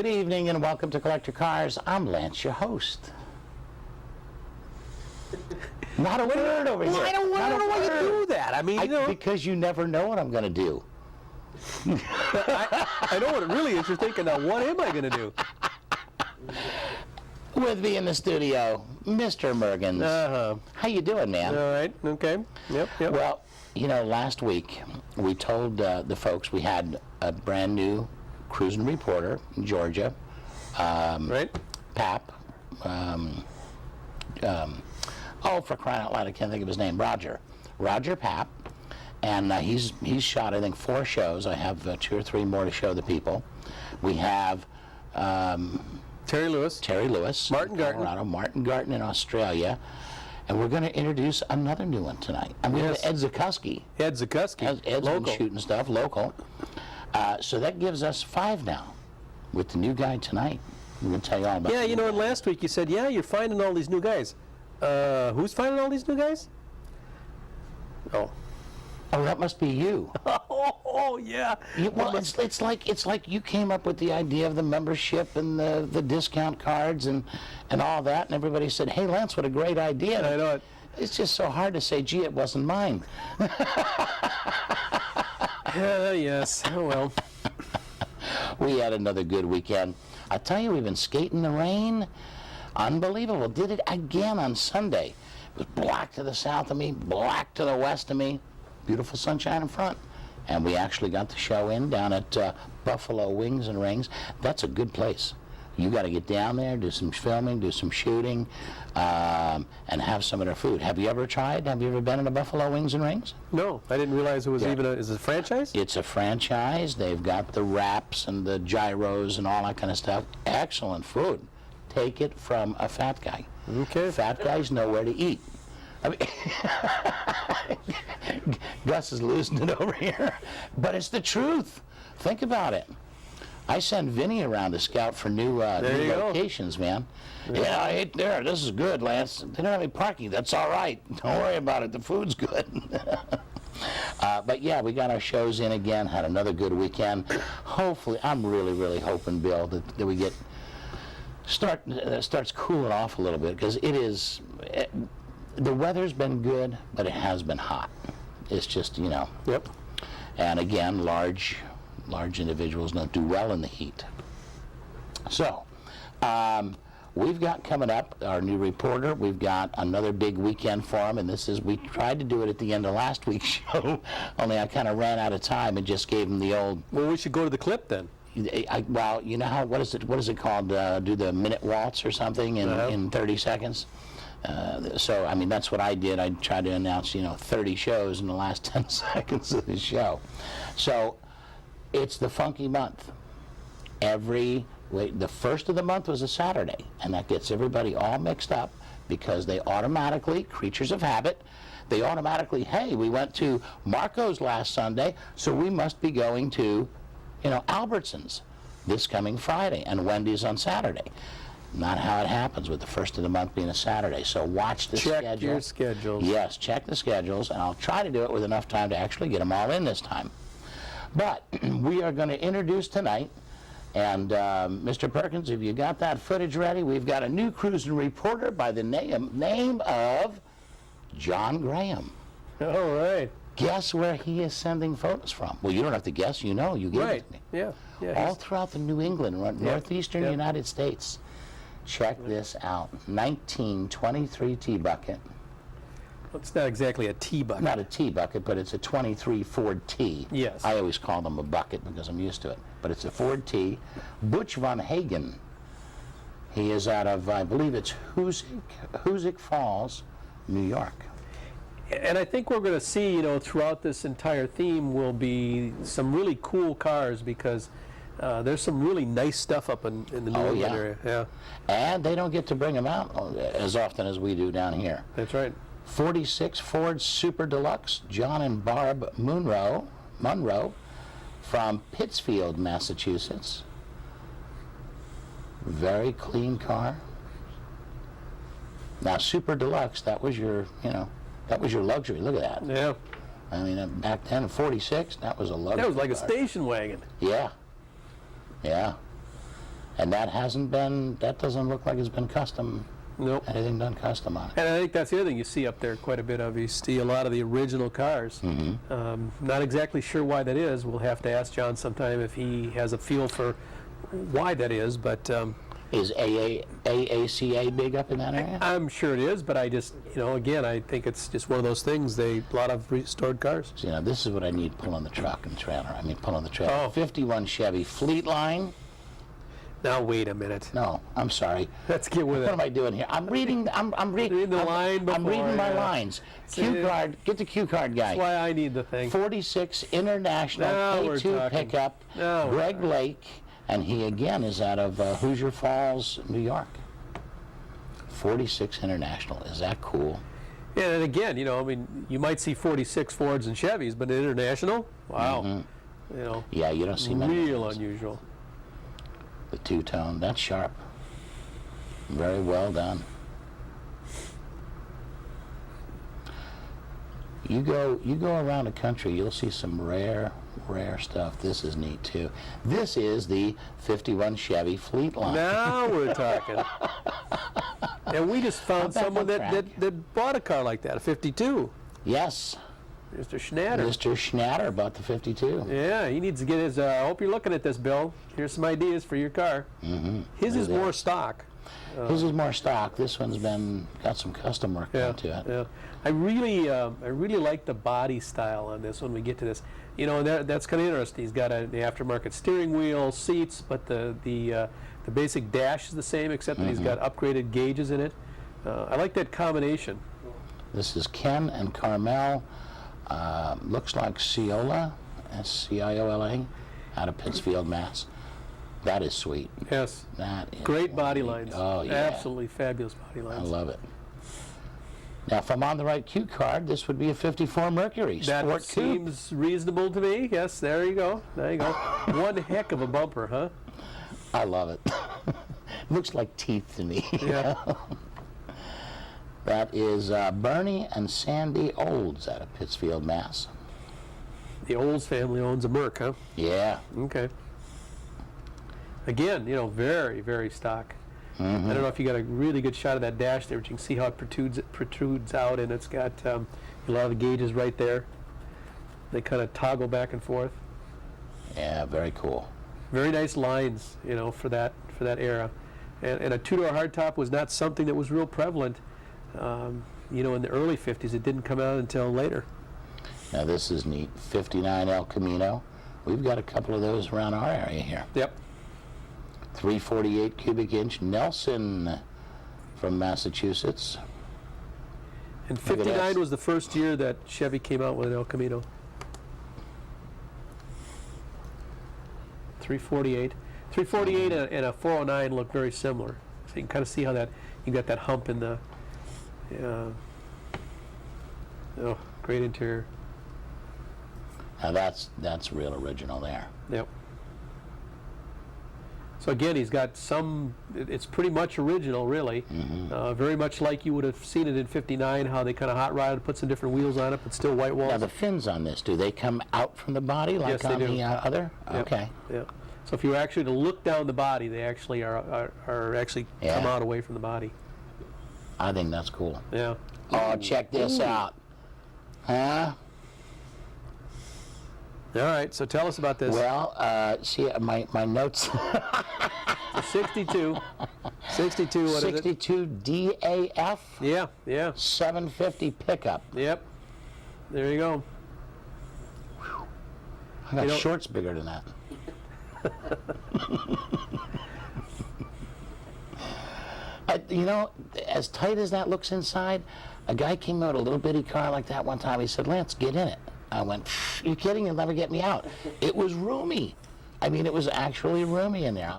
Good evening and welcome to Collector Cars. I'm Lance, your host. Not a word over here. I don't know why you do that. I mean, because you never know what I'm going to do. I know what it really is. You're thinking, now, what am I going to do? With me in the studio, Mr. Mergens. How you doing, man? All right. Okay. Yep. Well, you know, last week we told the folks we had a brand new cruising reporter in Georgia. Right. Pap. Oh, for crying out loud, I can't think of his name. Roger Pap. And he's shot, I think, 4 shows. I have 2 or 3 more to show the people. We have Terry Lewis, Martin Garten, Martin Garten in Australia, and we're going to introduce another new one tonight. I mean, Yes. Ed Zukoski. Ed's Ed's been shooting stuff local. So that gives us 5 now with the new guy tonight. We're going to tell you all about Yeah, it. you know, and last week you said, yeah, you're finding all these new guys. Who's finding all these new guys? Oh, that must be you. oh yeah. Well, it's like you came up with the idea of the membership and the discount cards and all that, and everybody said, "Hey, Lance, what a great idea!" I know it. It's just so hard to say, "Gee, it wasn't mine." Yes. Oh well. We had another good weekend. I tell you, we've been skating in the rain. Unbelievable. Did it again on Sunday. It was black to the south of me, black to the west of me. Beautiful sunshine in front. And we actually got the show in down at Buffalo Wings and Rings. That's a good place. You got to get down there, do some filming, do some shooting, and have some of their food. Have you ever tried? Have you ever been in a Buffalo Wings and Rings? No, I didn't realize it was is it a franchise? It's a franchise. They've got the wraps and the gyros and all that kind of stuff. Excellent food. Take it from a fat guy. Okay. Fat guys know where to eat. I mean, Gus is losing it over here, but it's the truth. Think about it. I send Vinny around to scout for new locations, man. Yeah, I ate there. This is good, Lance. They don't have any parking. That's all right. Don't worry about it. The food's good. But yeah, we got our shows in again. Had another good weekend. Hopefully, I'm really hoping, Bill, that we get starts cooling off a little bit, because the weather's been good, but it has been hot. It's just, you know. Yep. And again, large individuals don't do well in the heat. So, we've got coming up our new reporter. We've got another big weekend for him, and we tried to do it at the end of last week's show, only I kind of ran out of time and just gave him the old. Well, we should go to the clip then. Well, you know what is it called? Do the minute waltz or something in 30 seconds? So, I mean, that's what I did. I tried to announce, 30 shows in the last 10 seconds of the show. So, it's the funky month. The first of the month was a Saturday, and that gets everybody all mixed up, because they automatically, creatures of habit, hey, we went to Marco's last Sunday, so we must be going to Albertsons this coming Friday, and Wendy's on Saturday. Not how it happens with the first of the month being a Saturday. So watch the schedule. Check your schedules. Yes, check the schedules, and I'll try to do it with enough time to actually get them all in this time. But we are going to introduce tonight, and Mr. Perkins, if you got that footage ready, we've got a new cruising reporter by the name of John Graham. All right. Guess where he is sending photos from? Well, you don't have to guess. You know. You gave it to me. Yeah. All throughout the New England, northeastern United States. Check this out. 1923 T-Bucket. Well, it's not exactly a T-Bucket. Not a T-Bucket, but it's a 23 Ford T. Yes. I always call them a bucket because I'm used to it. But it's a Ford T. Butch Von Hagen. He is out of, I believe it's Hoosick Falls, New York. And I think we're going to see, throughout this entire theme will be some really cool cars, because there's some really nice stuff up in the New England area. Yeah. And they don't get to bring them out as often as we do down here. That's right. 46 Ford Super Deluxe, John and Barb Munro from Pittsfield, Massachusetts. Very clean car. Now, Super Deluxe, that was your luxury. Look at that. Yeah. I mean, back then, 46, that was a luxury. That was like car. A station wagon. Yeah. Yeah. And that doesn't look like it's been custom. Nope. Anything done custom on it. And I think that's the other thing you see up there quite a bit of. You see a lot of the original cars. Not exactly sure why that is. We'll have to ask John sometime if he has a feel for why that is. But is AACA big up in that area? I'm sure it is, but I just, again, I think it's just one of those things. A lot of restored cars. So, this is what I need pulling the truck and trailer. Pulling the trailer. Oh. 51 Chevy Fleetline. Now wait a minute. No, I'm sorry. Let's get with it. What am I doing here? I'm reading. I'm reading the line before. I'm reading my lines. Cue card. Get the cue card guy. That's why I need the thing. 46 International K2 pickup. Greg Lake, and he again is out of Hoosier Falls, New York. 46 International. Is that cool? Yeah, and again, you might see 46 Fords and Chevys, but International, wow. Yeah, you don't see many. Real unusual. The two-tone, that's sharp. Very well done. You go around the country, you'll see some rare stuff. This is neat too. This is the 51 Chevy Fleetline. Now we're talking. And we just found someone that bought a car like that, a 52. Yes. Mr. Schnatter. Mr. Schnatter bought the 52. Yeah, he needs to get his, I hope you're looking at this, Bill. Here's some ideas for your car. His is more stock. His is more stock. This one's got some custom work done to it. Yeah, I really like the body style on this when we get to this. That's kind of interesting. He's got the aftermarket steering wheel, seats, but the basic dash is the same, except that he's got upgraded gauges in it. I like that combination. This is Ken and Carmel. Looks like Ciola, S-C-I-O-L-A, out of Pittsfield, Mass. That is sweet. Yes. That is great body lines. Oh, yeah. Absolutely fabulous body lines. I love it. Now, if I'm on the right cue card, this would be a 54 Mercury That Sport seems reasonable to me. Yes, there you go. There you go. One heck of a bumper, huh? I love it. Looks like teeth to me. Yeah. That is Bernie and Sandy Olds out of Pittsfield, Mass. The Olds family owns a Merc, huh? Yeah. Okay. Again, very, very stock. I don't know if you got a really good shot of that dash there, but you can see how it protrudes out, and it's got a lot of the gauges right there. They kind of toggle back and forth. Yeah, very cool. Very nice lines, for that era. And a two-door hardtop was not something that was real prevalent. In the early 50s. It didn't come out until later. Now this is neat. 59 El Camino. We've got a couple of those around our area here. Yep. 348 cubic inch Nelson from Massachusetts. And 59 was the first year that Chevy came out with an El Camino. 348. 348 and a 409 look very similar. So you can kind of see how you got that hump in the. Great interior. Now that's real original there. Yep. So again, he's got it's pretty much original, really. Very much like you would have seen it in 59, how they kind of hot rodded, put some different wheels on it, but still white walls. Now the fins on this, do they come out from the body like yes, on they do. the other? Yep. Okay. Yeah. So if you were actually to look down the body, they actually are actually come out away from the body. I think that's cool. Yeah. Oh, check this out. Huh? All right, so tell us about this. Well, see, my notes. 62. 62, what 62 DAF. Yeah. 750 pickup. Yep. There you go. I got shorts bigger than that. As tight as that looks inside, a guy came out a little bitty car like that one time. He said, "Lance, get in it." I went, "You kidding? You'll never get me out." It was roomy. It was actually roomy in there.